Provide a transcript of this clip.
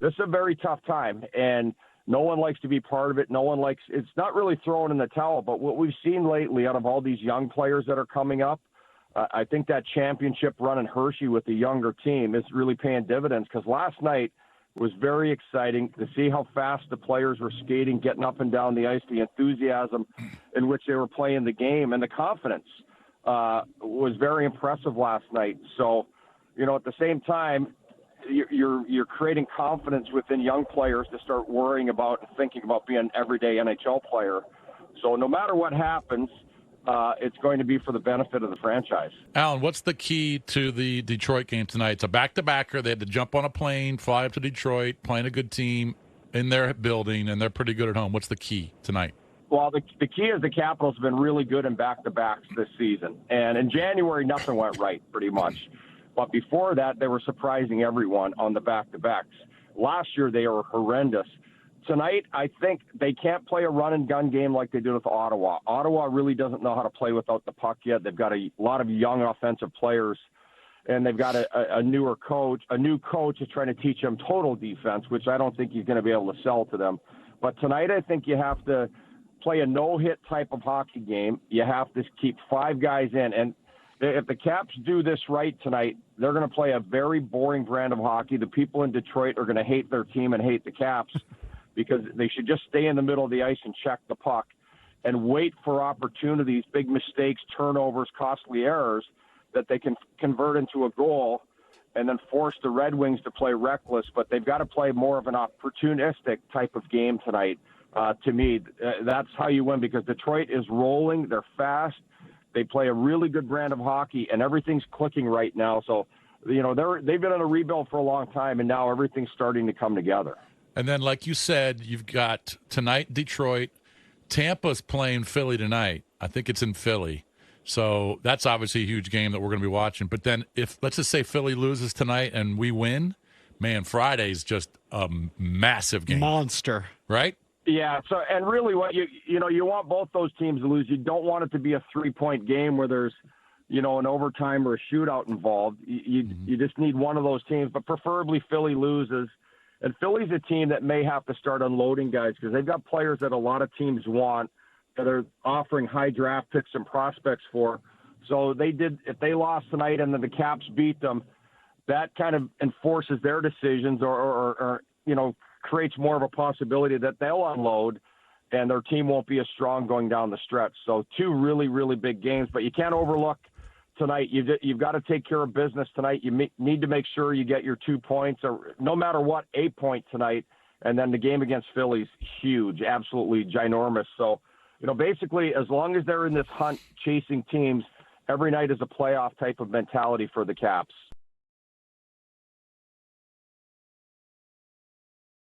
this is a very tough time, and no one likes to be part of it. No one likes – it's not really throwing in the towel, but what we've seen lately out of all these young players that are coming up, I think that championship run in Hershey with the younger team is really paying dividends, because last night was very exciting to see how fast the players were skating, getting up and down the ice, the enthusiasm in which they were playing the game, and the confidence was very impressive last night. So, at the same time, you're creating confidence within young players to start worrying about and thinking about being an everyday NHL player. So no matter what happens, it's going to be for the benefit of the franchise. Alan, what's the key to the Detroit game tonight? It's a back-to-backer. They had to jump on a plane, fly up to Detroit, playing a good team in their building, and they're pretty good at home. What's the key tonight? Well, the key is the Capitals have been really good in back-to-backs this season. And in January, nothing went right pretty much. But before that, they were surprising everyone on the back-to-backs. Last year, they were horrendous. Tonight, I think they can't play a run-and-gun game like they did with Ottawa. Ottawa really doesn't know how to play without the puck yet. They've got a lot of young offensive players, and they've got a newer coach. A new coach is trying to teach them total defense, which I don't think he's going to be able to sell to them. But tonight, I think you have to play a no-hit type of hockey game. You have to keep 5 guys in. And if the Caps do this right tonight, they're going to play a very boring brand of hockey. The people in Detroit are going to hate their team and hate the Caps because they should just stay in the middle of the ice and check the puck and wait for opportunities, big mistakes, turnovers, costly errors that they can convert into a goal and then force the Red Wings to play reckless. But they've got to play more of an opportunistic type of game tonight. To me, that's how you win, because Detroit is rolling. They're fast. They play a really good brand of hockey, and everything's clicking right now. So, they've been on a rebuild for a long time, and now everything's starting to come together. And then, like you said, you've got tonight Detroit. Tampa's playing Philly tonight. I think it's in Philly. So that's obviously a huge game that we're going to be watching. But then if, let's just say Philly loses tonight and we win, man, Friday's just a massive game. Monster. Right? Yeah, so and really what you want both those teams to lose. You don't want it to be a 3-point game where there's, an overtime or a shootout involved. You just need one of those teams, but preferably Philly loses. And Philly's a team that may have to start unloading guys because they've got players that a lot of teams want that are offering high draft picks and prospects for. So if they lost tonight and then the Caps beat them, that kind of enforces their decisions or creates more of a possibility that they'll unload and their team won't be as strong going down the stretch. So 2 really, really big games, but you can't overlook tonight. You've got to take care of business tonight. You need to make sure you get your 2 points, or no matter what, a point tonight. And then the game against Philly's huge, absolutely ginormous. So, basically, as long as they're in this hunt chasing teams, every night is a playoff type of mentality for the Caps.